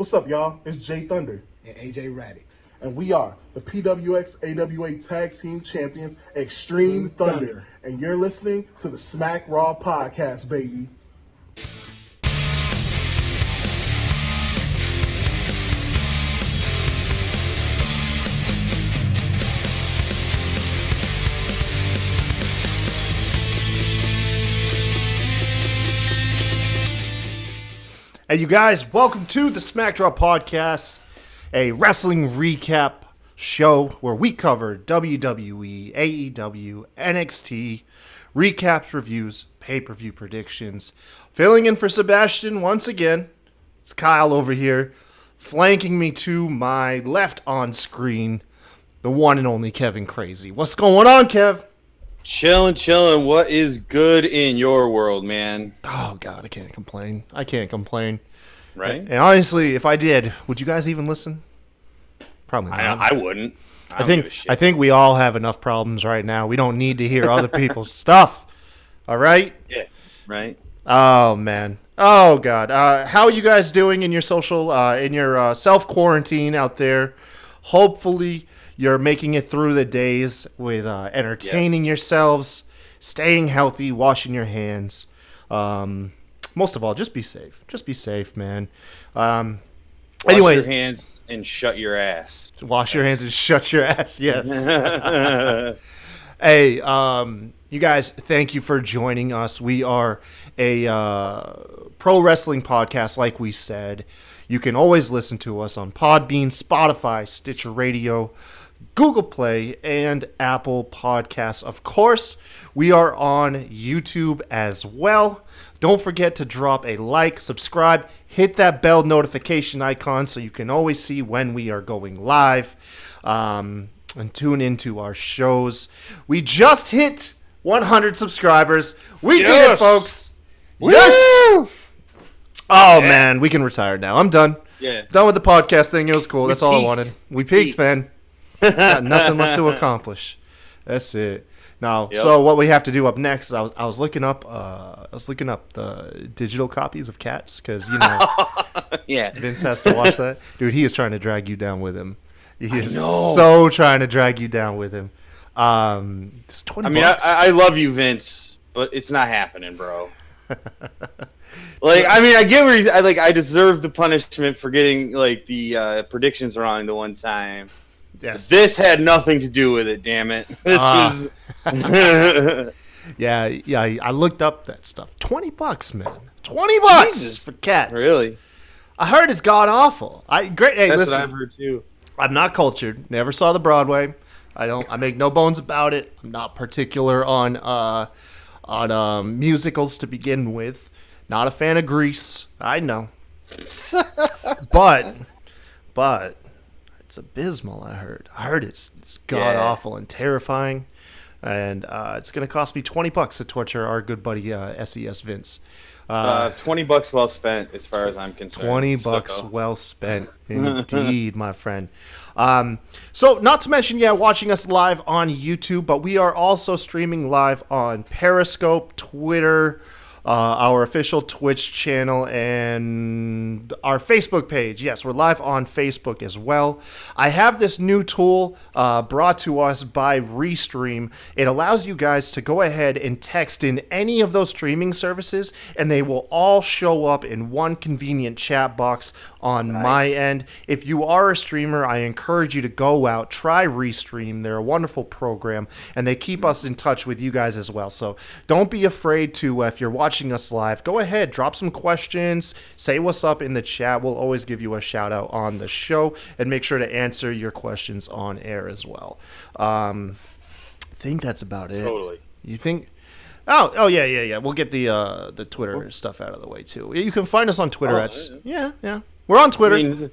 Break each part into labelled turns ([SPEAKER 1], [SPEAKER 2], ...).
[SPEAKER 1] What's up, y'all? It's Jay Thunder.
[SPEAKER 2] And AJ Radix.
[SPEAKER 1] And we are the PWX AWA Tag Team Champions, Extreme Thunder. And you're listening to the Smack Raw Podcast, baby.
[SPEAKER 3] Hey, you guys, welcome to the Smackdown Podcast, a wrestling recap show where we cover WWE, AEW, NXT, recaps, reviews, pay-per-view predictions. Filling in for Sebastian once again, it's Kyle over here, flanking me to my left on screen, the one and only Kevin Crazy. What's going on, Kev?
[SPEAKER 4] Chillin'. What is good in your world, man?
[SPEAKER 3] Oh, God, I can't complain.
[SPEAKER 4] Right?
[SPEAKER 3] And honestly, if I did, would you guys even listen? Probably not.
[SPEAKER 4] I wouldn't.
[SPEAKER 3] I think we all have enough problems right now. We don't need to hear other people's stuff. All right?
[SPEAKER 4] Yeah, right.
[SPEAKER 3] Oh, man. Oh, God. How are you guys doing in your self-quarantine out there? Hopefully, you're making it through the days with entertaining yourselves, staying healthy, washing your hands. Most of all, just be safe. Just be safe, man. Anyway,
[SPEAKER 4] wash your hands and shut your ass.
[SPEAKER 3] Wash your hands and shut your ass, yes. Hey, you guys, thank you for joining us. We are a pro wrestling podcast, like we said. You can always listen to us on Podbean, Spotify, Stitcher Radio, Google Play, and Apple Podcasts. Of course, we are on YouTube as well. Don't forget to drop a like, subscribe, hit that bell notification icon so you can always see when we are going live, and tune into our shows. We just hit 100 subscribers. We did it, folks.
[SPEAKER 4] Woo!
[SPEAKER 3] Yes! Oh, man, we can retire now. I'm done.
[SPEAKER 4] Yeah.
[SPEAKER 3] Done with the podcast thing. It was cool. That's all I
[SPEAKER 4] peaked.
[SPEAKER 3] wanted. We peaked, man. Got nothing left to accomplish. That's it. Now, So what we have to do up next is I was looking up the digital copies of Cats because
[SPEAKER 4] Yeah.
[SPEAKER 3] Vince has to watch that. Dude, he is trying to drag you down with him. He is so trying to drag you down with him. It's $20.
[SPEAKER 4] I mean, I love you, Vince, but it's not happening, bro. I get where I deserve the punishment for getting the predictions wrong the one time.
[SPEAKER 3] Yes.
[SPEAKER 4] This had nothing to do with it, damn it. This was
[SPEAKER 3] Yeah, I looked up that stuff. $20, man. $20
[SPEAKER 4] Jesus.
[SPEAKER 3] for Cats.
[SPEAKER 4] Really?
[SPEAKER 3] I heard it's god awful. Hey,
[SPEAKER 4] That's
[SPEAKER 3] listen.
[SPEAKER 4] what I've heard too.
[SPEAKER 3] I'm not cultured. Never saw the Broadway. I make no bones about it. I'm not particular on musicals to begin with. Not a fan of Grease. I know. but it's abysmal, I heard it's god awful and terrifying. And it's going to cost me $20 to torture our good buddy SES Vince.
[SPEAKER 4] $20 well spent, as far as I'm concerned.
[SPEAKER 3] $20 well spent, indeed, my friend. So, not to mention, watching us live on YouTube, but we are also streaming live on Periscope, Twitter, our official Twitch channel, and our Facebook page. Yes, we're live on Facebook as well. I have this new tool brought to us by Restream. It allows you guys to go ahead and text in any of those streaming services, and they will all show up in one convenient chat box on my end. If you are a streamer, I encourage you to go out, try Restream. They're a wonderful program, and they keep us in touch with you guys as well. So don't be afraid to, if you're watching us live, go ahead, drop some questions, say what's up in the chat. We'll always give you a shout out on the show and make sure to answer your questions on air as well. I think that's about it.
[SPEAKER 4] Totally.
[SPEAKER 3] You think? Oh yeah. We'll get the Twitter stuff out of the way too. You can find us on Twitter. We're on Twitter.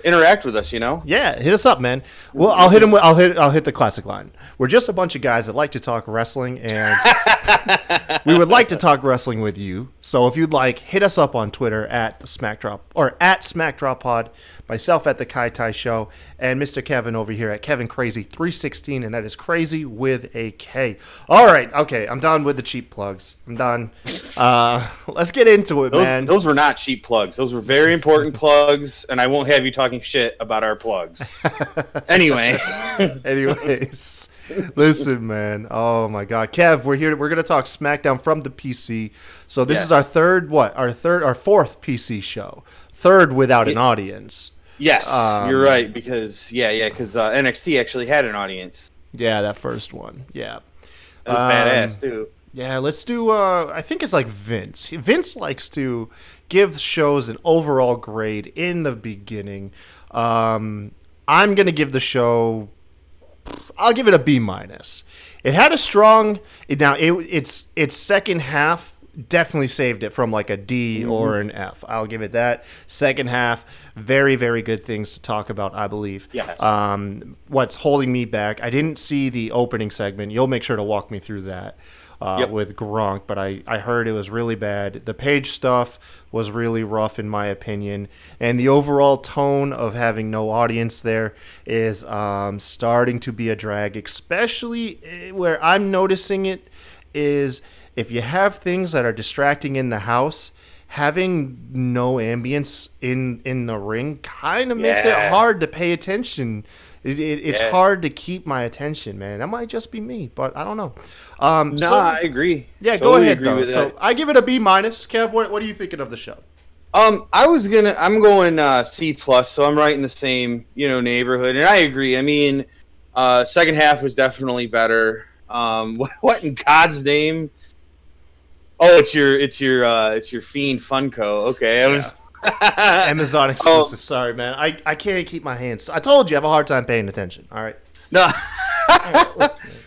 [SPEAKER 4] interact with us,
[SPEAKER 3] Yeah, hit us up, man. Well, I'll hit him. I'll hit the classic line. We're just a bunch of guys that like to talk wrestling, and we would like to talk wrestling with you. So if you'd like, hit us up on Twitter at the Smackdrop or at SmackDropPod. Myself at the Kai Tai Show, and Mr. Kevin over here at Kevin Crazy 316, and that is crazy with a K. All right, okay, I'm done with the cheap plugs. I'm done. Let's get into it, man.
[SPEAKER 4] Those were not cheap plugs. Those were very important plugs, and I won't have you talking shit about our plugs. Anyway.
[SPEAKER 3] Anyways, listen, man. Oh my God, Kev, we're here. We're gonna talk SmackDown from the PC. So this is our fourth PC show. Third without an audience.
[SPEAKER 4] Yes, you're right, because NXT actually had an audience.
[SPEAKER 3] Yeah, that first one. Yeah.
[SPEAKER 4] That was badass, too.
[SPEAKER 3] Yeah, let's do, I think it's like Vince. Vince likes to give shows an overall grade in the beginning. I'm going to give the show, I'll give it a B-. It had a strong, its second half definitely saved it from like a D or an F. I'll give it that. Second half, very, very good things to talk about, I believe.
[SPEAKER 4] Yes.
[SPEAKER 3] What's holding me back, I didn't see the opening segment. You'll make sure to walk me through that with Gronk, but I heard it was really bad. The Page stuff was really rough in my opinion, and the overall tone of having no audience there is starting to be a drag, especially where I'm noticing it is if you have things that are distracting in the house, having no ambience in the ring kind of makes it hard to pay attention. It's hard to keep my attention, man. That might just be me, but I don't know.
[SPEAKER 4] I agree.
[SPEAKER 3] Yeah, totally go ahead, though. So I give it a B-. Kev, what are you thinking of the show?
[SPEAKER 4] I'm going C+, so I'm right in the same, neighborhood. And I agree. I mean, second half was definitely better. What in God's name? Oh, it's your Fiend Funko. Okay, I was
[SPEAKER 3] Amazon exclusive. Sorry, man. I can't keep my hands. I told you I have a hard time paying attention. All right.
[SPEAKER 4] No.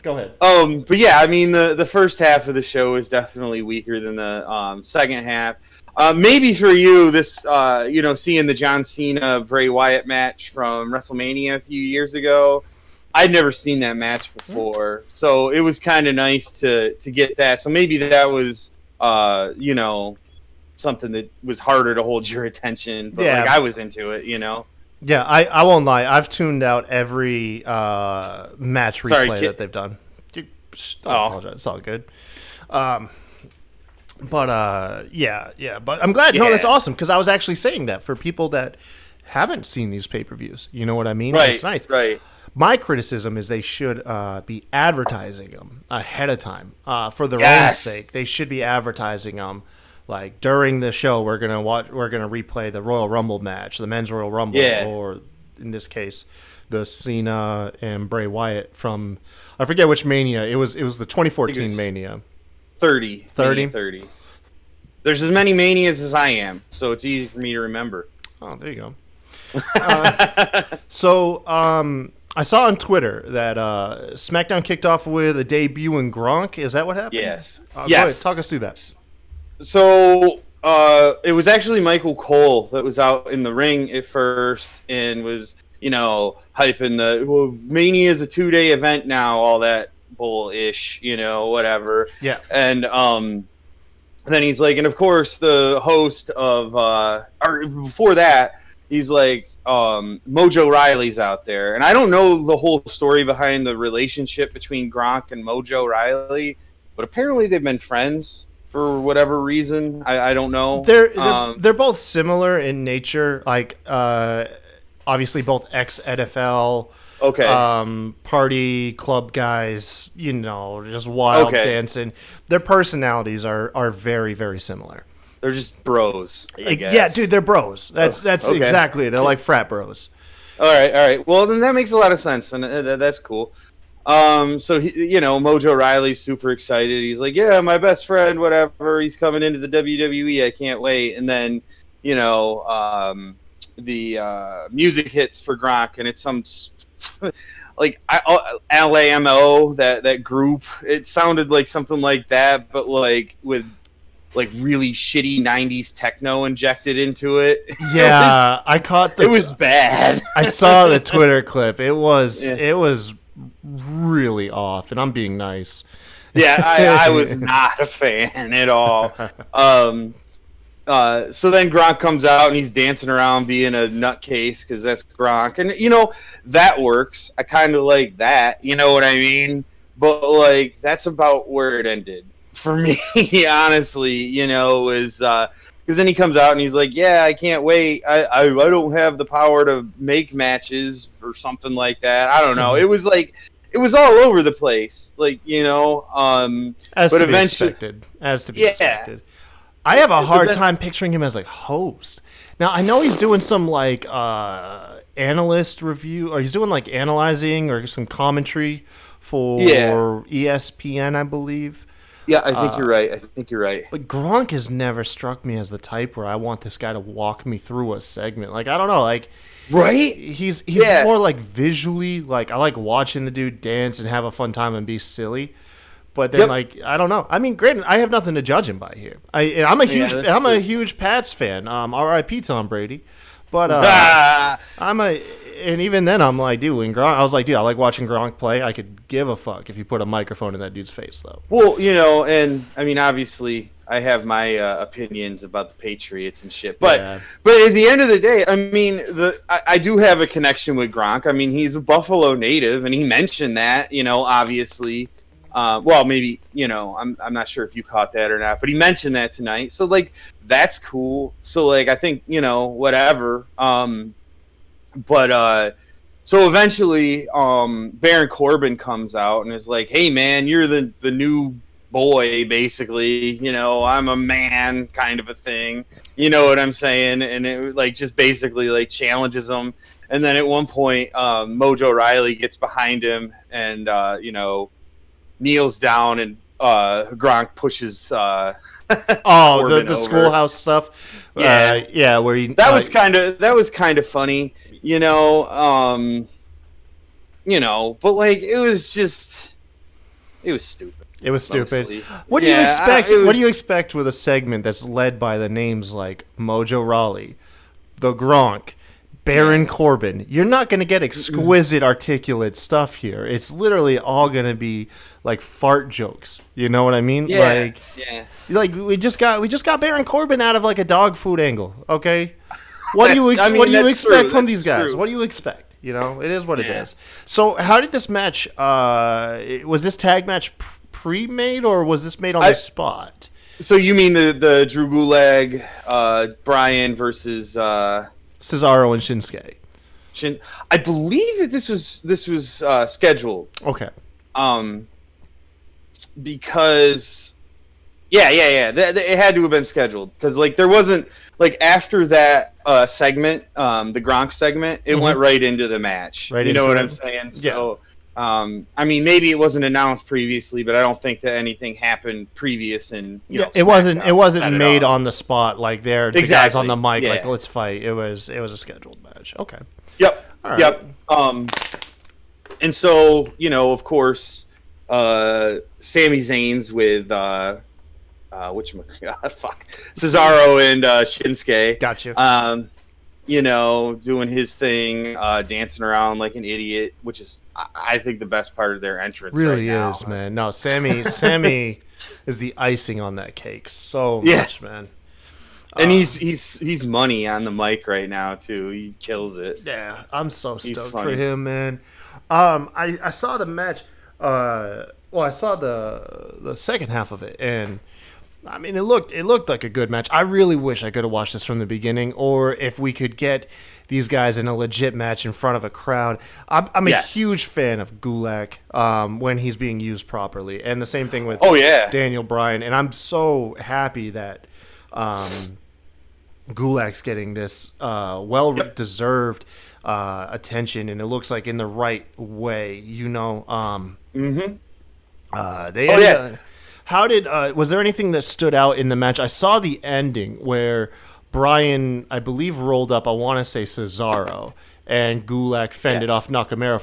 [SPEAKER 3] Go ahead.
[SPEAKER 4] But yeah, I mean the first half of the show is definitely weaker than the second half. Maybe for you, this seeing the John Cena Bray Wyatt match from WrestleMania a few years ago. I'd never seen that match before, so it was kind of nice to get that. So maybe that was something that was harder to hold your attention, but I was into it,
[SPEAKER 3] Yeah, I won't lie. I've tuned out every match replay that they've done. Don't apologize. It's all good. But I'm glad. No, that's awesome, because I was actually saying that for people that haven't seen these pay-per-views. You know what I mean?
[SPEAKER 4] Right.
[SPEAKER 3] It's nice.
[SPEAKER 4] Right.
[SPEAKER 3] My criticism is they should be advertising them ahead of time for their own sake. They should be advertising them like during the show. We're gonna replay the Royal Rumble match, the Men's Royal Rumble, or in this case, the Cena and Bray Wyatt from I forget which Mania. It was the 2014 Mania.
[SPEAKER 4] 30. There's as many Manias as I am, so it's easy for me to remember.
[SPEAKER 3] Oh, there you go. I saw on Twitter that SmackDown kicked off with a debut in Gronk. Is that what happened?
[SPEAKER 4] Yes.
[SPEAKER 3] Go ahead, talk us through that.
[SPEAKER 4] So it was actually Michael Cole that was out in the ring at first and was, hyping Mania is a 2-day event now, all that bull-ish, whatever.
[SPEAKER 3] Yeah.
[SPEAKER 4] And then he's like, and of course the host of, or before that, he's like, Mojo Riley's out there, and I don't know the whole story behind the relationship between Gronk and Mojo Riley, but apparently they've been friends for whatever reason. I don't know.
[SPEAKER 3] They're both similar in nature, like obviously both ex-NFL party club guys, just wild dancing. Their personalities are very, very similar.
[SPEAKER 4] They're just bros, I guess.
[SPEAKER 3] Yeah, dude, they're bros. That's exactly. They're like frat bros.
[SPEAKER 4] All right. Well, then that makes a lot of sense, and that's cool. So Mojo Riley's super excited. He's like, "Yeah, my best friend, whatever. He's coming into the WWE. I can't wait." And then, the music hits for Gronk, and it's some like LAMO, that group. It sounded like something like that, but like with like really shitty 90s techno injected into it.
[SPEAKER 3] Yeah, I caught
[SPEAKER 4] it was bad.
[SPEAKER 3] I saw the Twitter clip. It was
[SPEAKER 4] Yeah.
[SPEAKER 3] it was really off, and I'm being nice.
[SPEAKER 4] Yeah, I was not a fan at all. So then Gronk comes out and he's dancing around being a nutcase because that's Gronk. And, that works. I kind of like that. You know what I mean? But, like, that's about where it ended. For me, honestly, is because then he comes out and he's like, yeah, I can't wait. I don't have the power to make matches or something like that. I don't know. It was like, it was all over the place. Like,
[SPEAKER 3] As to be expected. I have a hard time picturing him as like host. Now I know he's doing some like analyst review, or he's doing like analyzing or some commentary for ESPN, I believe.
[SPEAKER 4] Yeah, I think you're right.
[SPEAKER 3] But Gronk has never struck me as the type where I want this guy to walk me through a segment. Like, I don't know, like,
[SPEAKER 4] right?
[SPEAKER 3] He's more like visually, like, I like watching the dude dance and have a fun time and be silly. But then, like, I don't know. I mean, granted, I have nothing to judge him by here. I'm a huge Pats fan. R.I.P. Tom Brady. But and even then, I'm like, dude, when Gronk, I was like, dude, I like watching Gronk play. I could give a fuck if you put a microphone in that dude's face, though.
[SPEAKER 4] Well, and I mean, obviously, I have my opinions about the Patriots and shit. But at the end of the day, I mean, I do have a connection with Gronk. I mean, he's a Buffalo native, and he mentioned that, obviously. Well, maybe, I'm not sure if you caught that or not, but he mentioned that tonight. So, like, that's cool. So, like, I think, whatever. So eventually, Baron Corbin comes out and is like, hey, man, you're the new boy, basically. I'm a man kind of a thing. You know what I'm saying? And it, like, just basically, like, challenges him. And then at one point, Mojo Riley gets behind him and, kneels down and Gronk pushes
[SPEAKER 3] the
[SPEAKER 4] over.
[SPEAKER 3] schoolhouse stuff. Where he
[SPEAKER 4] that was kind of funny, but like it was stupid.
[SPEAKER 3] It was stupid.
[SPEAKER 4] Mostly.
[SPEAKER 3] What do you expect? What do you expect with a segment that's led by the names like Mojo Rawley, the Gronk, Baron Corbin? You're not going to get exquisite, articulate stuff here. It's literally all going to be like fart jokes. You know what I mean?
[SPEAKER 4] Yeah.
[SPEAKER 3] Like we just got Baron Corbin out of like a dog food angle. Okay. What do you expect from these guys?
[SPEAKER 4] True.
[SPEAKER 3] What do you expect? It is what it is. So how did this match? Was this tag match pre-made or was this made on the spot?
[SPEAKER 4] So you mean the Drew Gulak, Bryan versus
[SPEAKER 3] Cesaro and Shinsuke.
[SPEAKER 4] I believe that this was scheduled.
[SPEAKER 3] Okay.
[SPEAKER 4] Because it had to have been scheduled because like there wasn't like after that segment, the Gronk segment, it went right into the match.
[SPEAKER 3] Right,
[SPEAKER 4] you know what I'm saying?
[SPEAKER 3] Yeah.
[SPEAKER 4] So, I mean, maybe it wasn't announced previously, but I don't think that anything happened previous. And
[SPEAKER 3] it wasn't made on the spot like the guys on the mic like let's fight. It was a scheduled match. Okay.
[SPEAKER 4] Yep.
[SPEAKER 3] All right.
[SPEAKER 4] Yep. And so of course, Sami Zayn's with Cesaro and Shinsuke.
[SPEAKER 3] Got you.
[SPEAKER 4] Doing his thing, dancing around like an idiot, which is, I think, the best part of their entrance.
[SPEAKER 3] Really
[SPEAKER 4] right
[SPEAKER 3] is,
[SPEAKER 4] now.
[SPEAKER 3] man. No, Sammy is the icing on that cake. So much, man.
[SPEAKER 4] And he's money on the mic right now too. He kills it.
[SPEAKER 3] Yeah, I'm so stoked for him, man. I saw the match. I saw the second half of it, and I mean, it looked like a good match. I really wish I could have watched this from the beginning, or if we could get these guys in a legit match in front of a crowd. I'm a huge fan of Gulak when he's being used properly, and the same thing with Daniel Bryan. And I'm so happy that Gulak's getting this well-deserved attention, and it looks like in the right way. How did was there anything that stood out in the match? I saw the ending where Bryan, I believe, rolled up, I want to say Cesaro, and Gulak fended off Nakamura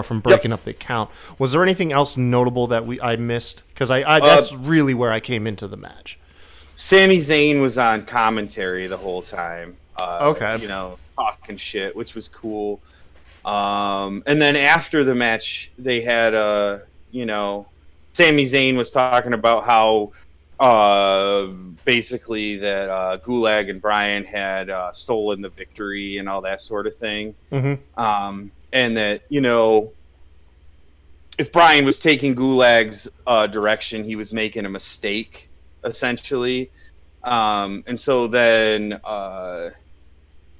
[SPEAKER 3] from breaking up the count. Was there anything else notable that I missed? Because I that's really where I came into the match.
[SPEAKER 4] Sami Zayn was on commentary the whole time.
[SPEAKER 3] Okay.
[SPEAKER 4] You know, talking shit, which was cool. And then after the match, they had you know, Sami Zayn was talking about how basically that Gulag and Bryan had stolen the victory and all that sort of thing.
[SPEAKER 3] Mm-hmm.
[SPEAKER 4] And that, you know, if Bryan was taking Gulag's direction, he was making a mistake, essentially. And so then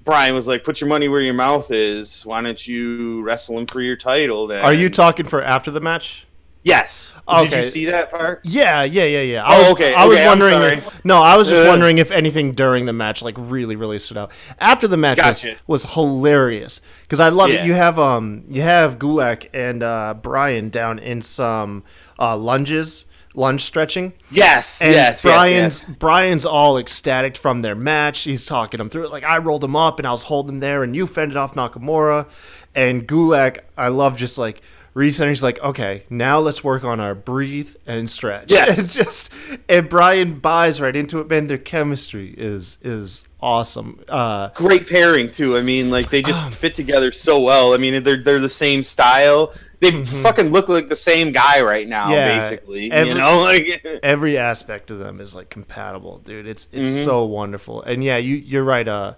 [SPEAKER 4] Bryan was like, "Put your money where your mouth is. Why don't you wrestle him for your title?" Then,
[SPEAKER 3] Are you talking for after the match?
[SPEAKER 4] Yes.
[SPEAKER 3] Okay.
[SPEAKER 4] Did you see that part?
[SPEAKER 3] Yeah.
[SPEAKER 4] Okay.
[SPEAKER 3] I was
[SPEAKER 4] I'm
[SPEAKER 3] wondering.
[SPEAKER 4] sorry.
[SPEAKER 3] No, I was just wondering if anything during the match like really stood out. After the match was hilarious because I love it. You have Gulak and Bryan down in some lunge stretching.
[SPEAKER 4] Yes.
[SPEAKER 3] And Bryan's all ecstatic from their match. He's talking him through it. Like, I rolled him up and I was holding him there and you fended off Nakamura. And Gulak, I love just like recentering. He's like, okay, now let's work on our breathe and stretch.
[SPEAKER 4] Yes.
[SPEAKER 3] And Bryan buys right into it, man. Their chemistry is awesome.
[SPEAKER 4] Great pairing too. I mean, like they just fit together so well. I mean, they're the same style. They fucking look like the same guy right now, basically. You know, like
[SPEAKER 3] every aspect of them is like compatible, dude. It's so wonderful. And yeah, you're right.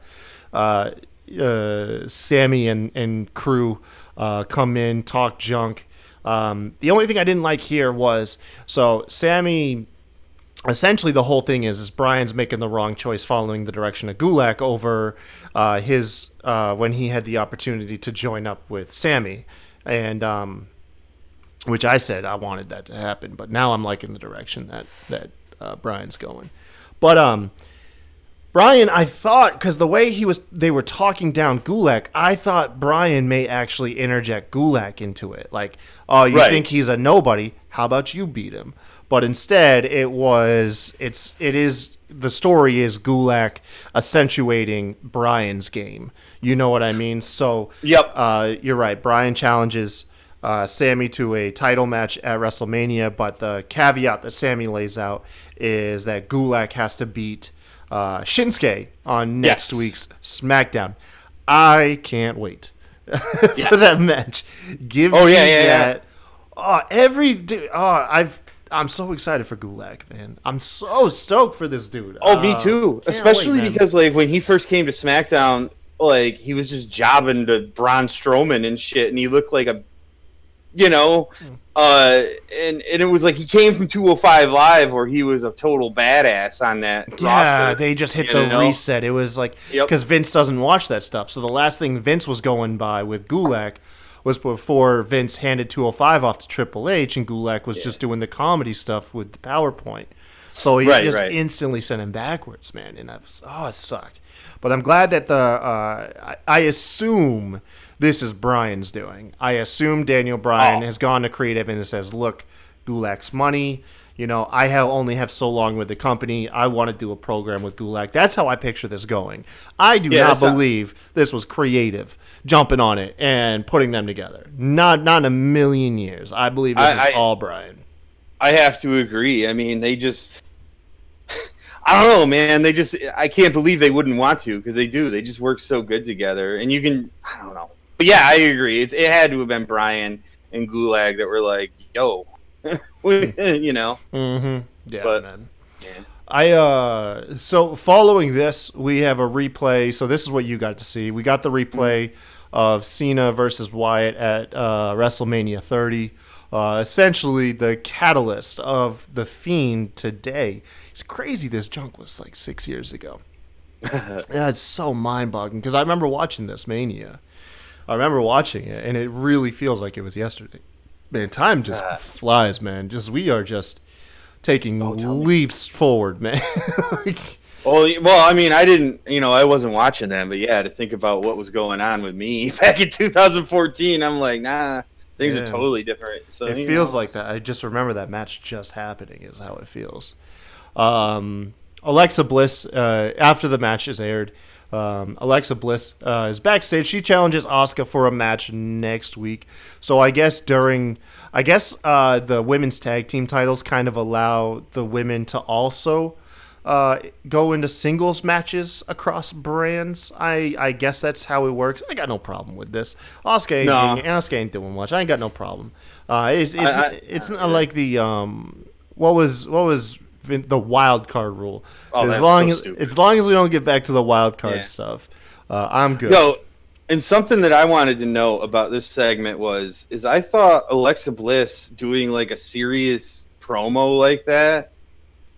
[SPEAKER 3] Sammy and crew come in, talk junk. The only thing I didn't like here was Sammy. Essentially, the whole thing is Bryan's making the wrong choice, following the direction of Gulak over his when he had the opportunity to join up with Sammy. And which I said I wanted that to happen, but now I'm liking the direction that Bryan's going. But Bryan, I thought, because the way they were talking down Gulak, I thought Bryan may actually interject Gulak into it. Like, oh, you think he's a nobody? How about you beat him? But instead, the story is Gulak accentuating Bryan's game. You know what I mean? So, you're right. Bryan challenges Sammy to a title match at WrestleMania, but the caveat that Sammy lays out is that Gulak has to beat Shinsuke on next week's SmackDown. I can't wait for that match. Give me that. I'm so excited for Gulak, man. I'm so stoked for this dude.
[SPEAKER 4] Oh, me too. Especially because like when he first came to SmackDown, like he was just jobbing to Braun Strowman and shit, and he looked like a, you know, and it was like he came from 205 Live where he was a total badass on that roster.
[SPEAKER 3] They just hit the reset. It was like, because Vince doesn't watch that stuff. So the last thing Vince was going by with Gulak was before Vince handed 205 off to Triple H, and Gulak was just doing the comedy stuff with the PowerPoint. So he instantly sent him backwards, man. And it sucked. But I'm glad that I assume this is Bryan's doing. I assume Daniel Bryan has gone to creative and says, look, Gulak's money. You know, I only have so long with the company. I want to do a program with Gulak. That's how I picture this going. I do not believe this was creative jumping on it and putting them together. Not in a million years. I believe this is all Bryan.
[SPEAKER 4] I have to agree. I mean, they just... I don't know, man. I can't believe they wouldn't want to, because they do. They just work so good together. And you can... I don't know. But yeah, I agree. It had to have been Bryan and Gulag that were like, yo... you know.
[SPEAKER 3] Yeah, man. So following this, we have a replay. So this is what you got to see. We got the replay of Cena versus Wyatt at WrestleMania 30. Essentially the catalyst of the Fiend today. It's crazy this junk was like 6 years ago. That's so mind-boggling, because I remember watching this Mania. I remember watching it, and it really feels like it was yesterday. Man, time just flies, man. We are just taking leaps forward, man.
[SPEAKER 4] Well, I mean, I wasn't watching them, but yeah, to think about what was going on with me back in 2014, I'm like, nah, things are totally different. So
[SPEAKER 3] it feels like that. I just remember that match just happening is how it feels. Alexa Bliss, after the match is aired, Alexa Bliss is backstage. She challenges Asuka for a match next week. So I guess the women's tag team titles kind of allow the women to also go into singles matches across brands. I guess that's how it works. I got no problem with this. Asuka ain't doing much. I ain't got no problem. It's not like the what was the wild card rule.
[SPEAKER 4] Oh,
[SPEAKER 3] as long as we don't get back to the wild card stuff, I'm good.
[SPEAKER 4] Yo, and something that I wanted to know about this segment is I thought Alexa Bliss doing like a serious promo like that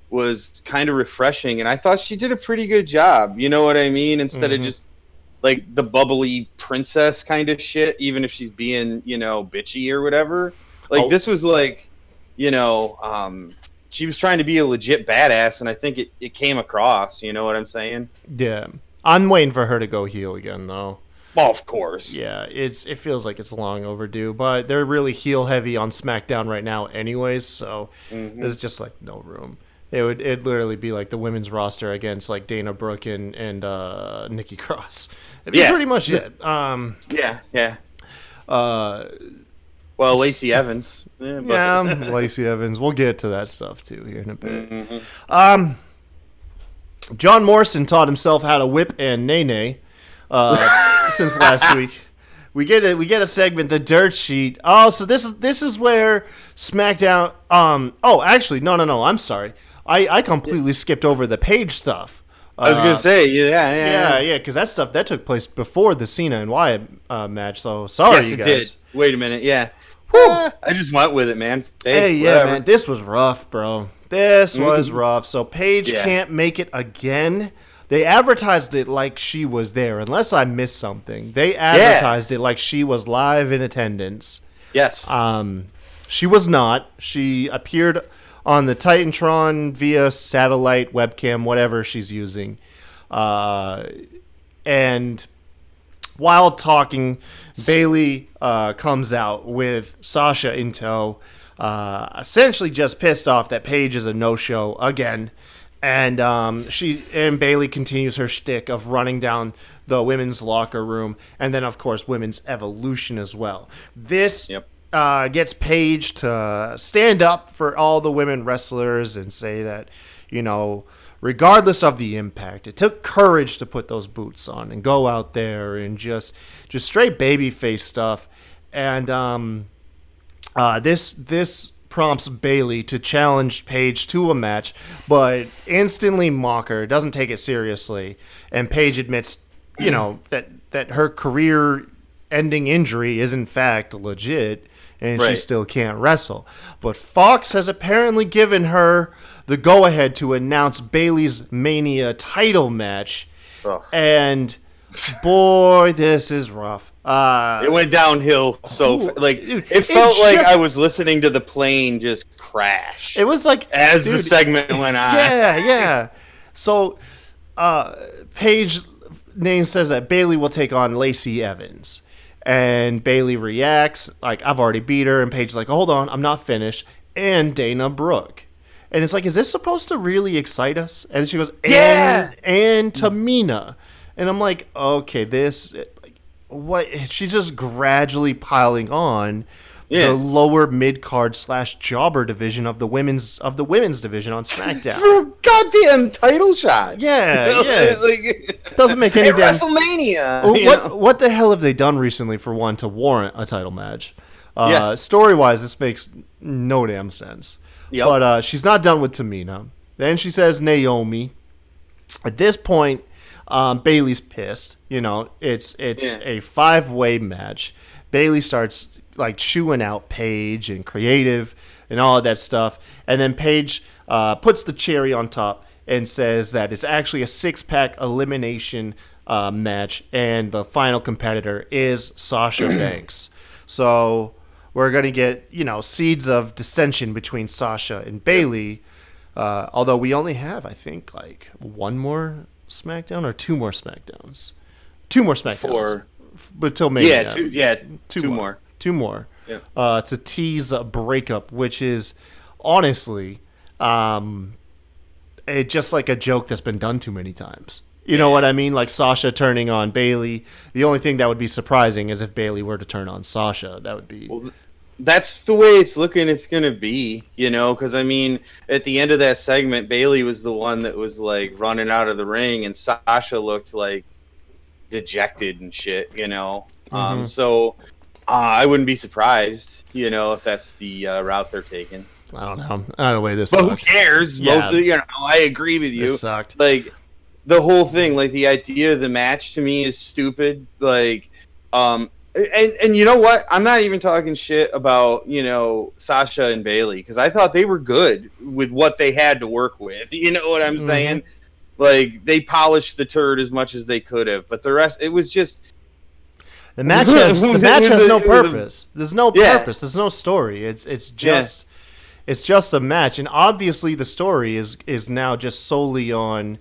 [SPEAKER 4] was kind of refreshing, and I thought she did a pretty good job. You know what I mean? Instead of just like the bubbly princess kind of shit, even if she's being, bitchy or whatever. Like this was like, she was trying to be a legit badass, and I think it came across. You know what I'm saying?
[SPEAKER 3] Yeah. I'm waiting for her to go heel again, though.
[SPEAKER 4] Well, of course.
[SPEAKER 3] Yeah, it feels like it's long overdue, but they're really heel heavy on SmackDown right now anyways, so there's just like no room. It'd literally be like the women's roster against like Dana Brooke and Nikki Cross. It'd be pretty much it.
[SPEAKER 4] Yeah. Well, Lacey Evans.
[SPEAKER 3] Lacey Evans. We'll get to that stuff too here in a bit. John Morrison taught himself how to whip and nay since last week. We get a segment, the dirt sheet. Oh, so this is where SmackDown. Actually, no. I'm sorry. I completely skipped over the Paige stuff.
[SPEAKER 4] I was gonna say, yeah,
[SPEAKER 3] because that stuff that took place before the Cena and Wyatt match. So sorry, you guys.
[SPEAKER 4] It did. Wait a minute, yeah. I just went with it, man.
[SPEAKER 3] Man, this was rough, bro. This was rough. So Paige can't make it again. They advertised it like she was there, unless I missed something. They advertised it like she was live in attendance.
[SPEAKER 4] Yes.
[SPEAKER 3] She was not. She appeared on the Titantron via satellite webcam, whatever she's using. And while talking, Bayley comes out with Sasha in tow, essentially just pissed off that Paige is a no-show again. And Bayley continues her shtick of running down the women's locker room, and then of course women's evolution as well. This gets Paige to stand up for all the women wrestlers and say that, regardless of the impact, it took courage to put those boots on and go out there and just straight babyface stuff. And this prompts Bayley to challenge Paige to a match, but instantly mock her, doesn't take it seriously, and Paige admits, that her career-ending injury is in fact legit, and she still can't wrestle. But Fox has apparently given her the go-ahead to announce Bayley's Mania title match, and boy, this is rough.
[SPEAKER 4] It went downhill it felt like I was listening to the plane just crash.
[SPEAKER 3] It was like
[SPEAKER 4] as the segment went on.
[SPEAKER 3] Yeah. So, Paige name says that Bayley will take on Lacey Evans, and Bayley reacts like, "I've already beat her," and Paige's like, "Hold on, I'm not finished." And Dana Brooke, and it's like, is this supposed to really excite us? And she goes, and Tamina. And I'm like, okay, what? She's just gradually piling on the lower mid card / jobber division of the women's division on SmackDown.
[SPEAKER 4] For a goddamn title shot.
[SPEAKER 3] Yeah. Doesn't make any damn
[SPEAKER 4] WrestleMania.
[SPEAKER 3] What the hell have they done recently for one to warrant a title match? Story wise, this makes no damn sense. Yep. But she's not done with Tamina. Then she says Naomi. At this point, Bayley's pissed. It's a 5-way match. Bayley starts like chewing out Paige and creative and all of that stuff, and then Paige puts the cherry on top and says that it's actually a 6-pack elimination match, and the final competitor is Sasha Banks. So we're gonna get seeds of dissension between Sasha and Bayley. Although we only have, I think, like one more SmackDown or two more SmackDowns. Two more SmackDowns. But till maybe
[SPEAKER 4] two more.
[SPEAKER 3] Two more.
[SPEAKER 4] Yeah.
[SPEAKER 3] To tease a breakup, which is honestly, just like a joke that's been done too many times. You know what I mean? Like Sasha turning on Bayley. The only thing that would be surprising is if Bayley were to turn on Sasha. That would be.
[SPEAKER 4] that's the way it's looking. It's gonna be, because I mean, at the end of that segment, Bailey was the one that was like running out of the ring, and Sasha looked like dejected and shit. So I wouldn't be surprised, if that's the route they're taking.
[SPEAKER 3] I don't know. I don't know why this
[SPEAKER 4] But
[SPEAKER 3] sucked.
[SPEAKER 4] who cares?
[SPEAKER 3] Yeah.
[SPEAKER 4] Mostly, I agree with you.
[SPEAKER 3] This sucked.
[SPEAKER 4] Like the whole thing, like the idea of the match to me is stupid. Like, and you know what? I'm not even talking shit about Sasha and Bailey, because I thought they were good with what they had to work with. You know what I'm saying? Like, they polished the turd as much as they could have, but the rest, it was just.
[SPEAKER 3] The match has no purpose. There's no purpose. There's no story. It's just a match, and obviously the story is now just solely on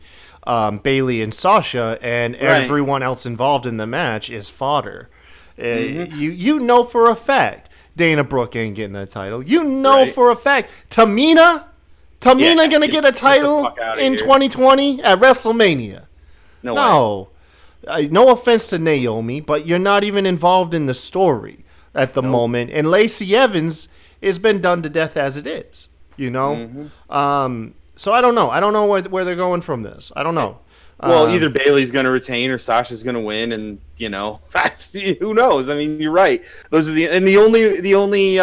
[SPEAKER 3] Bailey and Sasha, and everyone else involved in the match is fodder. You know for a fact Dana Brooke ain't getting that title. You know for a fact Tamina gonna get a title in 2020 at WrestleMania. No. No offense to Naomi, but you're not even involved in the story at the moment. And Lacey Evans has been done to death as it is, So I don't know. I don't know where they're going from this. I don't know.
[SPEAKER 4] Well, either Bailey's going to retain or Sasha's going to win, and who knows? I mean, you're right. Those are the only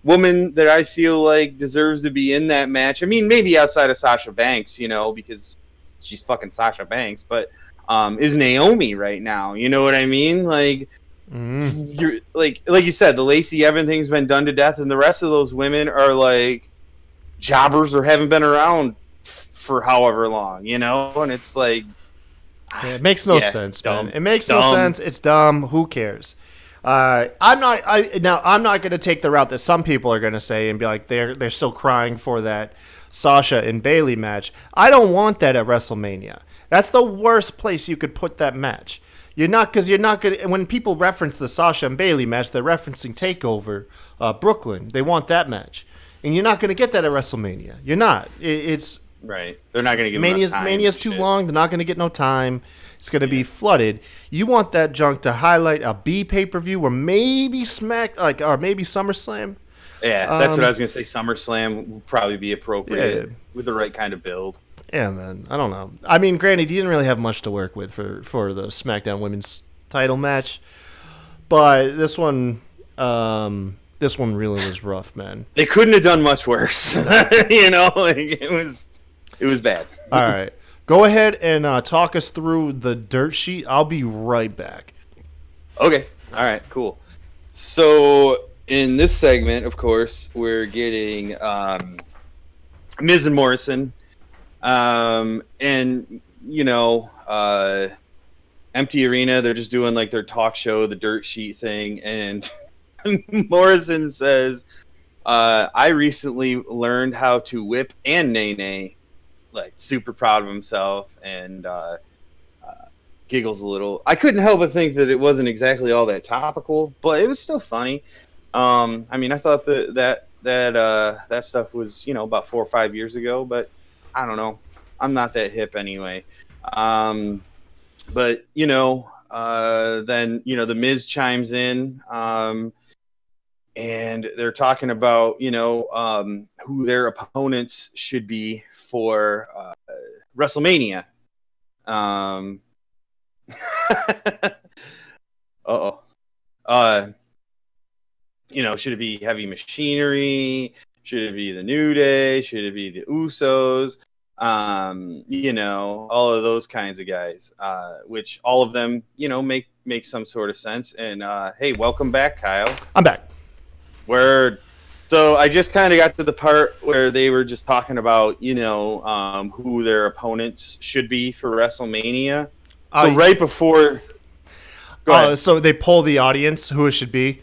[SPEAKER 4] woman that I feel like deserves to be in that match. I mean, maybe outside of Sasha Banks, because she's fucking Sasha Banks, but is Naomi right now? You know what I mean? Like, you're like you said, the Lacey Evans thing's been done to death, and the rest of those women are like jobbers or haven't been around for however long, and it's like
[SPEAKER 3] it makes no sense, dumb. Man. It makes no sense. It's dumb. Who cares? I'm not going to take the route that some people are going to say and be like they're still crying for that Sasha and Bailey match. I don't want that at WrestleMania. That's the worst place you could put that match. You're not going to. When people reference the Sasha and Bailey match, they're referencing Takeover Brooklyn. They want that match, and you're not going to get that at WrestleMania. You're not. It's
[SPEAKER 4] right. They're not going to give
[SPEAKER 3] Mania's too long. They're not going to get no time. It's going to be flooded. You want that junk to highlight a B pay-per-view or maybe or maybe SummerSlam.
[SPEAKER 4] Yeah, that's what I was going to say. SummerSlam would probably be appropriate with the right kind of build.
[SPEAKER 3] Yeah, man. I don't know. I mean, granted, you didn't really have much to work with for the SmackDown Women's title match, but this one really was rough, man.
[SPEAKER 4] They couldn't have done much worse. It was bad.
[SPEAKER 3] All right. Go ahead and talk us through the dirt sheet. I'll be right back.
[SPEAKER 4] Okay. All right, cool. So in this segment, of course, we're getting Miz and Morrison. Empty arena, they're just doing like their talk show, the dirt sheet thing, and Morrison says, I recently learned how to whip and nay, like super proud of himself, and giggles a little. I couldn't help but think that it wasn't exactly all that topical, but it was still funny. I mean, I thought that stuff was, about 4 or 5 years ago, but I don't know. I'm not that hip anyway. But, then, the Miz chimes in, and they're talking about, who their opponents should be for WrestleMania. Should it be Heavy Machinery? Should it be the New Day? Should it be the Usos? All of those kinds of guys, which all of them, make some sort of sense. And hey, welcome back, Kyle.
[SPEAKER 3] I'm back.
[SPEAKER 4] So I just kind of got to the part where they were just talking about, who their opponents should be for WrestleMania. So right before.
[SPEAKER 3] So they poll the audience who it should be.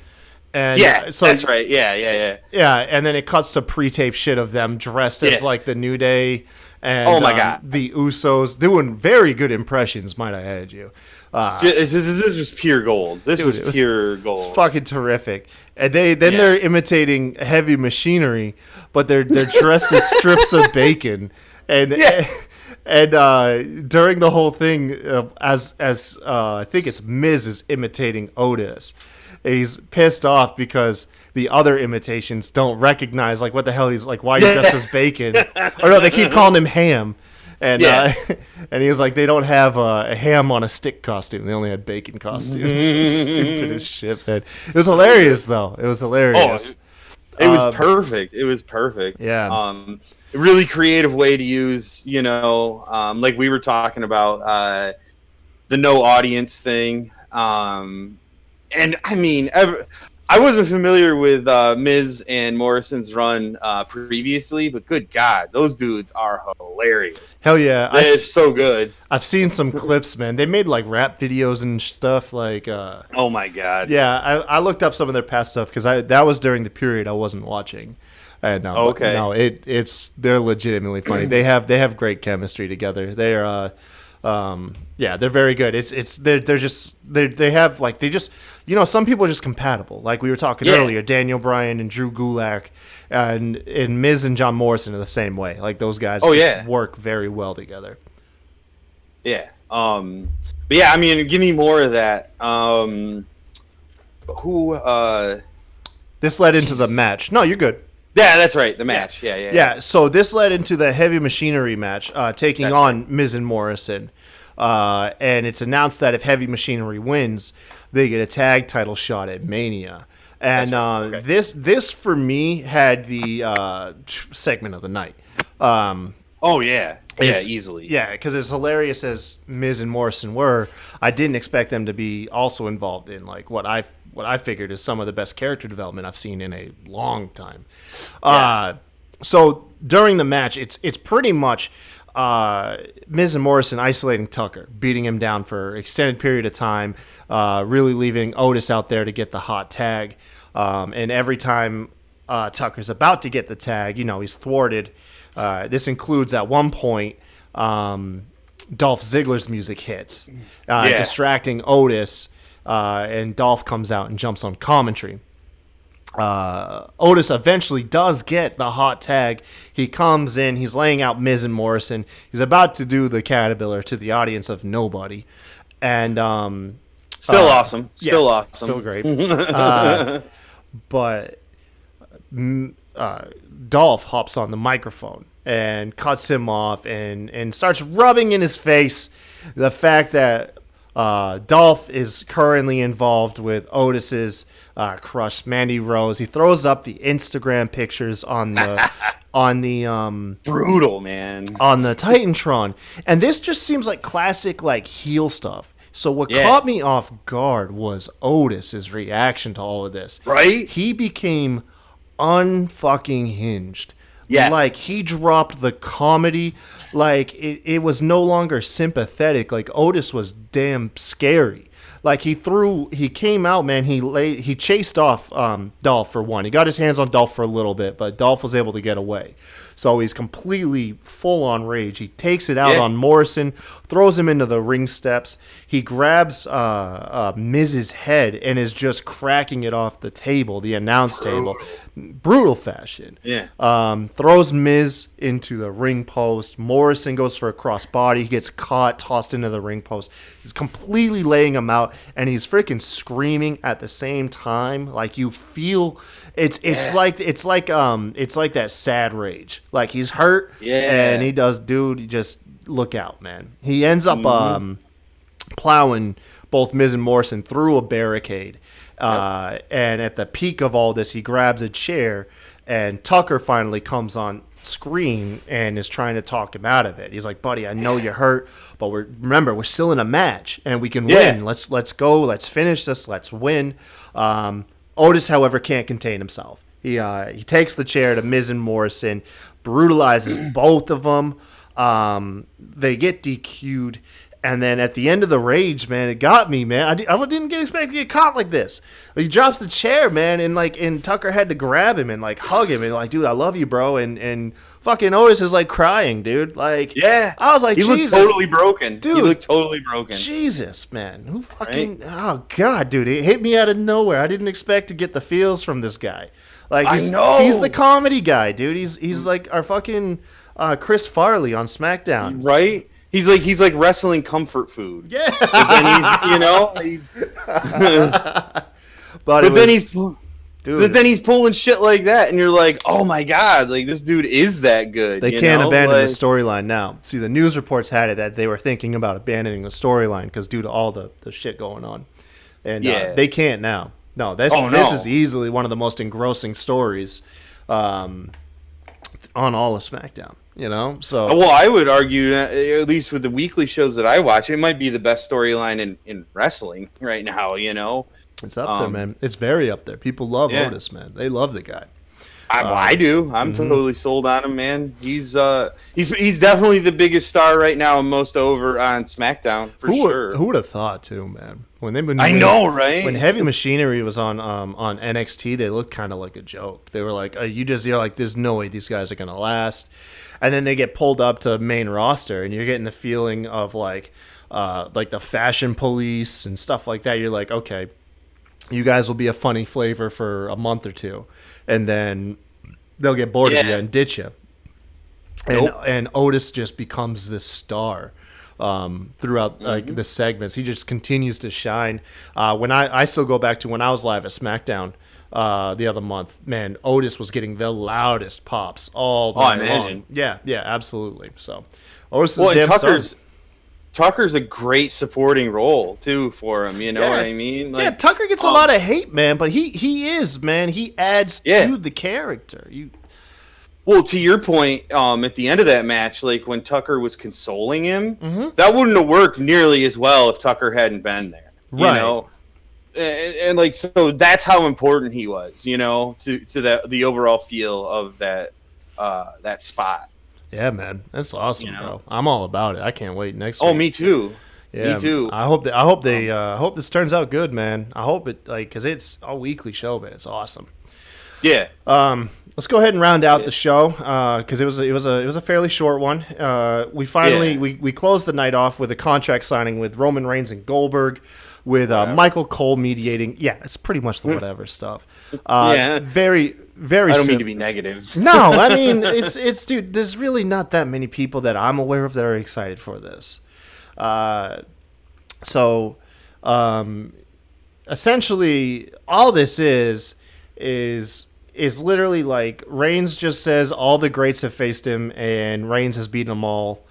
[SPEAKER 3] And so
[SPEAKER 4] that's right. Yeah.
[SPEAKER 3] Yeah, and then it cuts to pre-tape shit of them dressed as like the New Day and
[SPEAKER 4] oh my God.
[SPEAKER 3] The Usos doing very good impressions, might I add you.
[SPEAKER 4] This was pure gold. This was pure gold.
[SPEAKER 3] It's fucking terrific. And they're imitating Heavy Machinery, but they're dressed as strips of bacon. And And during the whole thing, as I think it's Miz is imitating Otis, he's pissed off because the other imitations don't recognize, like, what the hell, he's like, why are you dressed as bacon? Or no, they keep calling him Ham. And and he was like, they don't have a ham on a stick costume. They only had bacon costumes. Stupid as shit, man. It was hilarious, though. It was hilarious.
[SPEAKER 4] It was perfect. It was perfect.
[SPEAKER 3] Yeah.
[SPEAKER 4] Really creative way to use, like we were talking about the no audience thing. And I mean, I wasn't familiar with Miz and Morrison's run previously, but good God, those dudes are hilarious.
[SPEAKER 3] Hell yeah.
[SPEAKER 4] They're so good.
[SPEAKER 3] I've seen some clips, man. They made like rap videos and stuff. Like,
[SPEAKER 4] oh my God.
[SPEAKER 3] Yeah, I looked up some of their past stuff because that was during the period I wasn't watching. And they're legitimately funny. They have great chemistry together. They're they're very good. Some people are just compatible. Like we were talking earlier, Daniel Bryan and Drew Gulak and Miz and John Morrison are the same way. Like those guys work very well together.
[SPEAKER 4] Yeah. But yeah, I mean, give me more of that.
[SPEAKER 3] This led into the match. No, you're good.
[SPEAKER 4] Yeah, that's right. The match. Yeah.
[SPEAKER 3] So this led into the Heavy Machinery match, taking on Miz and Morrison. And it's announced that if Heavy Machinery wins, they get a tag title shot at Mania. And this for me had the segment of the night.
[SPEAKER 4] Easily.
[SPEAKER 3] Yeah, because as hilarious as Miz and Morrison were, I didn't expect them to be also involved in like what I figured is some of the best character development I've seen in a long time. So during the match, it's pretty much Miz and Morrison isolating Tucker, beating him down for an extended period of time, really leaving Otis out there to get the hot tag. And every time Tucker's about to get the tag, he's thwarted. This includes at one point Dolph Ziggler's music hits, distracting Otis, and Dolph comes out and jumps on commentary. Otis eventually does get the hot tag. He comes in, he's laying out Miz and Morrison. He's about to do the Caterpillar to the audience of nobody. And
[SPEAKER 4] still awesome. Still awesome.
[SPEAKER 3] Still great. But Dolph hops on the microphone and cuts him off and starts rubbing in his face the fact that Dolph is currently involved with Otis's crush, Mandy Rose. He throws up the Instagram pictures on the
[SPEAKER 4] brutal, man,
[SPEAKER 3] on the Titantron, and this just seems like classic like heel stuff. So what caught me off guard was Otis's reaction to all of this.
[SPEAKER 4] Right?
[SPEAKER 3] He became unfucking hinged.
[SPEAKER 4] Yeah.
[SPEAKER 3] Like, he dropped the comedy. Like, it was no longer sympathetic. Like, Otis was damn scary. Like, he came out, man. He chased off Dolph for one. He got his hands on Dolph for a little bit, but Dolph was able to get away. So he's completely full on rage. He takes it out on Morrison, throws him into the ring steps. He grabs Miz's head and is just cracking it off the table, the announce table. Brutal fashion.
[SPEAKER 4] Yeah.
[SPEAKER 3] Throws Miz into the ring post. Morrison goes for a crossbody. He gets caught, tossed into the ring post. He's completely laying him out, and he's freaking screaming at the same time. Like, you feel it's like that sad rage. Like, he's hurt, and he does, dude, just look out, man. He ends up plowing both Miz and Morrison through a barricade. And at the peak of all this, he grabs a chair, and Tucker finally comes on screen and is trying to talk him out of it. He's like, buddy, I know you're hurt, but remember, we're still in a match, and we can win. Let's go. Let's finish this. Let's win. Otis, however, can't contain himself. He takes the chair to Miz and Morrison, brutalizes both of them. They get DQ'd. And then at the end of the rage, man, it got me, man. I didn't expect to get caught like this. But he drops the chair, man, and Tucker had to grab him and like hug him and like, dude, I love you, bro. And fucking Otis is like crying, dude. Like,
[SPEAKER 4] yeah,
[SPEAKER 3] I was like,
[SPEAKER 4] he looked totally broken, dude. He looked totally broken.
[SPEAKER 3] Jesus, man, who fucking? Right? Oh God, dude, it hit me out of nowhere. I didn't expect to get the feels from this guy. Like, he's the comedy guy, dude. He's like our fucking Chris Farley on SmackDown.
[SPEAKER 4] Right? He's like wrestling comfort food.
[SPEAKER 3] Yeah.
[SPEAKER 4] But then he's
[SPEAKER 3] But
[SPEAKER 4] then he's pulling shit like that, and you're like, oh my god, like this dude is that good.
[SPEAKER 3] They can't abandon the storyline now. See, the news reports had it that they were thinking about abandoning the storyline because due to all the shit going on, and they can't now. No, this is easily one of the most engrossing stories on all of SmackDown. You know, so
[SPEAKER 4] well, I would argue at least with the weekly shows that I watch, it might be the best storyline in wrestling right now. You know.
[SPEAKER 3] It's up there, man. It's very up there. People love Otis, man. They love the guy.
[SPEAKER 4] I do. I'm totally sold on him, man. He's definitely the biggest star right now and most over on SmackDown for sure.
[SPEAKER 3] Who would have thought, too, man?
[SPEAKER 4] I know, right?
[SPEAKER 3] When Heavy Machinery was on NXT, they looked kind of like a joke. They were like, you're like, there's no way these guys are gonna last. And then they get pulled up to main roster, and you're getting the feeling of like the Fashion Police and stuff like that. You're like, okay, you guys will be a funny flavor for a month or two, and then they'll get bored of you and ditch you. And Otis just becomes this star throughout the segments. He just continues to shine. When I still go back to when I was live at SmackDown the other month, man, Otis was getting the loudest pops all night long. Yeah, absolutely. So Otis is damn star.
[SPEAKER 4] Tucker's a great supporting role too for him. You know what I mean? Like,
[SPEAKER 3] Tucker gets a lot of hate, man, but he is, man. He adds to the character.
[SPEAKER 4] Well, to your point, at the end of that match, like when Tucker was consoling him, that wouldn't have worked nearly as well if Tucker hadn't been there. You know? And like, so that's how important he was, you know, to the overall feel of that spot.
[SPEAKER 3] Yeah, man, that's awesome, bro. I'm all about it. I can't wait next week.
[SPEAKER 4] Oh, me too.
[SPEAKER 3] Yeah,
[SPEAKER 4] me too.
[SPEAKER 3] I hope this turns out good, man. I hope it because it's a weekly show, man. It's awesome.
[SPEAKER 4] Yeah.
[SPEAKER 3] Let's go ahead and round out the show because it was a fairly short one. We finally we closed the night off with a contract signing with Roman Reigns and Goldberg, with Michael Cole mediating. Yeah, it's pretty much the whatever stuff. Very. Very.
[SPEAKER 4] I don't mean to be negative.
[SPEAKER 3] No, I mean it's dude. There's really not that many people that I'm aware of that are excited for this. Essentially, all this is literally like Reigns just says all the greats have faced him, and Reigns has beaten them all.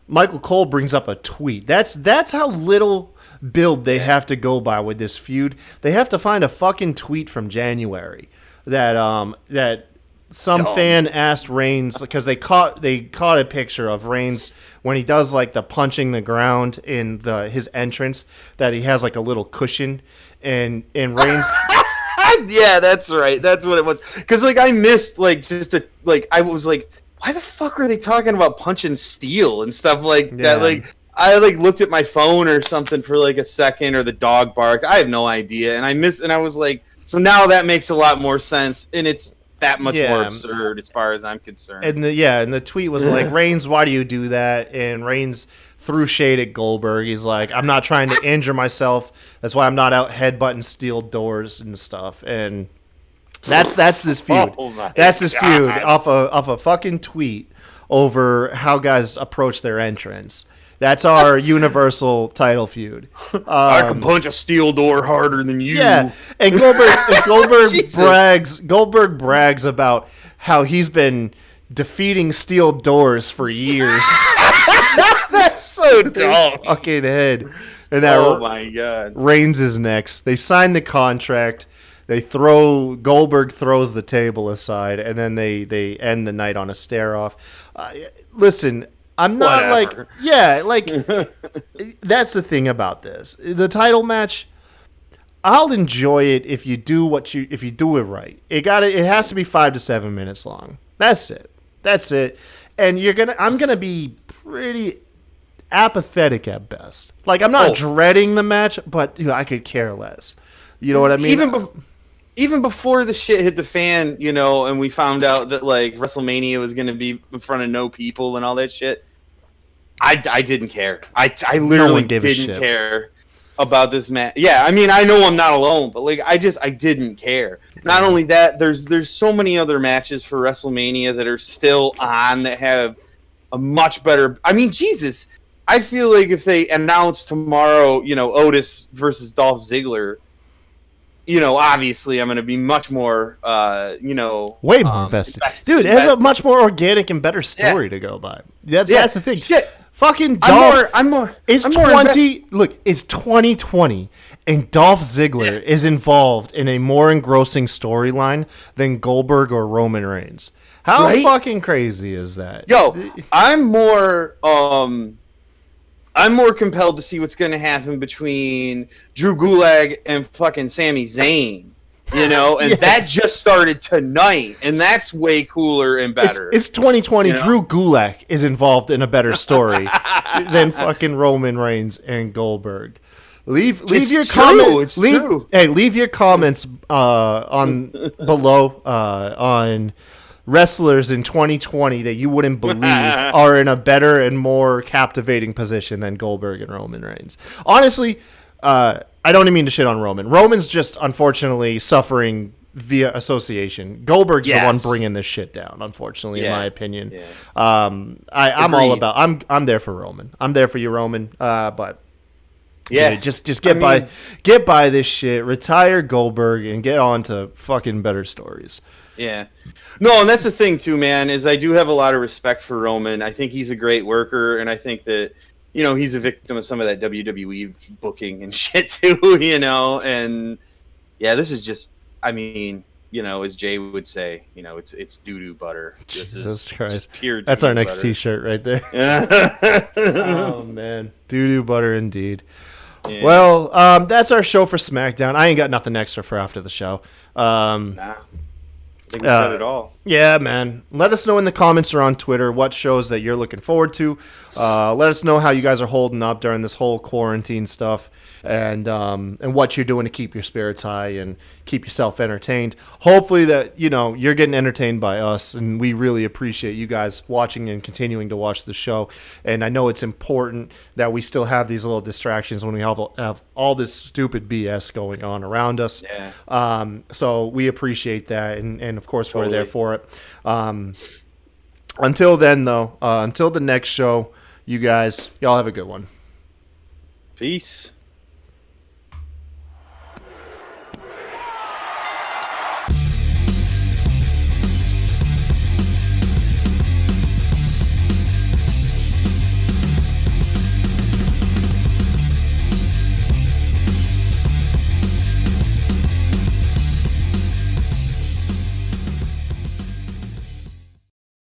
[SPEAKER 3] Michael Cole brings up a tweet. That's how little build they have to go by with this feud. They have to find a fucking tweet from January that some fan asked Reigns because they caught a picture of Reigns when he does like the punching the ground in his entrance, that he has like a little cushion and Reigns.
[SPEAKER 4] Yeah, that's right. That's what it was. Because like I missed like I was like, why the fuck are they talking about punching steel and stuff like that? Like I like looked at my phone or something for like a second, or the dog barked. I have no idea, and I was like, so now that makes a lot more sense, and it's that much more absurd as far as I'm concerned.
[SPEAKER 3] And the tweet was like, Reigns, why do you do that? And Reigns threw shade at Goldberg. He's like, I'm not trying to injure myself. That's why I'm not out headbutting steel doors and stuff. And that's this feud. That's this feud off a fucking tweet over how guys approach their entrance. That's our universal title feud.
[SPEAKER 4] I can punch a steel door harder than you.
[SPEAKER 3] Yeah, and Goldberg brags about how he's been defeating steel doors for years.
[SPEAKER 4] That's so dumb.
[SPEAKER 3] Fucking head. And
[SPEAKER 4] oh my god.
[SPEAKER 3] Reigns is next. They sign the contract. Goldberg throws the table aside, and then they end the night on a stare off. Listen, I'm not that's the thing about this. The title match, I'll enjoy it if you do it right. It has to be 5 to 7 minutes long. That's it. And I'm gonna be pretty apathetic at best. Like, I'm not dreading the match, but I could care less. You know what I mean?
[SPEAKER 4] Even before the shit hit the fan, you know, and we found out that like WrestleMania was going to be in front of no people and all that shit, I didn't care. I literally didn't care. about this match. Yeah, I mean, I know I'm not alone, but like, I didn't care. Not only that, there's so many other matches for WrestleMania that are still on that have a much better. I mean, Jesus, I feel like if they announce tomorrow, Otis versus Dolph Ziggler, obviously I'm going to be much more,
[SPEAKER 3] way more invested. Dude, it has a much more organic and better story to go by. That's the thing.
[SPEAKER 4] Shit.
[SPEAKER 3] Fucking Dolph.
[SPEAKER 4] I'm more.
[SPEAKER 3] It's
[SPEAKER 4] I'm more
[SPEAKER 3] 20. Look, it's 2020, and Dolph Ziggler is involved in a more engrossing storyline than Goldberg or Roman Reigns. How fucking crazy is that?
[SPEAKER 4] Yo, I'm more compelled to see what's going to happen between Drew Gulak and fucking Sami Zayn. And that just started tonight, and that's way cooler and better.
[SPEAKER 3] It's 2020. Drew Gulak is involved in a better story than fucking Roman Reigns and Goldberg. Leave your comments. Leave your comments on below on wrestlers in 2020 that you wouldn't believe are in a better and more captivating position than Goldberg and Roman Reigns. Honestly, I don't even mean to shit on Roman. Roman's just unfortunately suffering via association. Goldberg's the one bringing this shit down, unfortunately, in my opinion. Yeah. I'm all about. I'm there for Roman. I'm there for you, Roman. But dude, just get by this shit. Retire Goldberg and get on to fucking better stories.
[SPEAKER 4] Yeah. No, and that's the thing too, man, is I do have a lot of respect for Roman. I think he's a great worker, and I think that, he's a victim of some of that WWE booking and shit too, and yeah, this is just, I mean, as Jay would say, it's doo-doo butter.
[SPEAKER 3] Jesus Christ.
[SPEAKER 4] Just pure
[SPEAKER 3] That's our next
[SPEAKER 4] butter.
[SPEAKER 3] T-shirt right there. Oh, man. Doo-doo butter indeed.
[SPEAKER 4] Yeah.
[SPEAKER 3] Well, that's our show for SmackDown. I ain't got nothing extra for after the show.
[SPEAKER 4] Nah. I think we said it all.
[SPEAKER 3] Yeah, man. Let us know in the comments or on Twitter what shows that you're looking forward to. Let us know how you guys are holding up during this whole quarantine stuff, and what you're doing to keep your spirits high and keep yourself entertained. Hopefully that, you're getting entertained by us, and we really appreciate you guys watching and continuing to watch the show. And I know it's important that we still have these little distractions when we have all this stupid BS going on around us.
[SPEAKER 4] Yeah.
[SPEAKER 3] So we appreciate that, and of course we're there for it. Until then, though, until the next show, y'all have a good one.
[SPEAKER 4] Peace.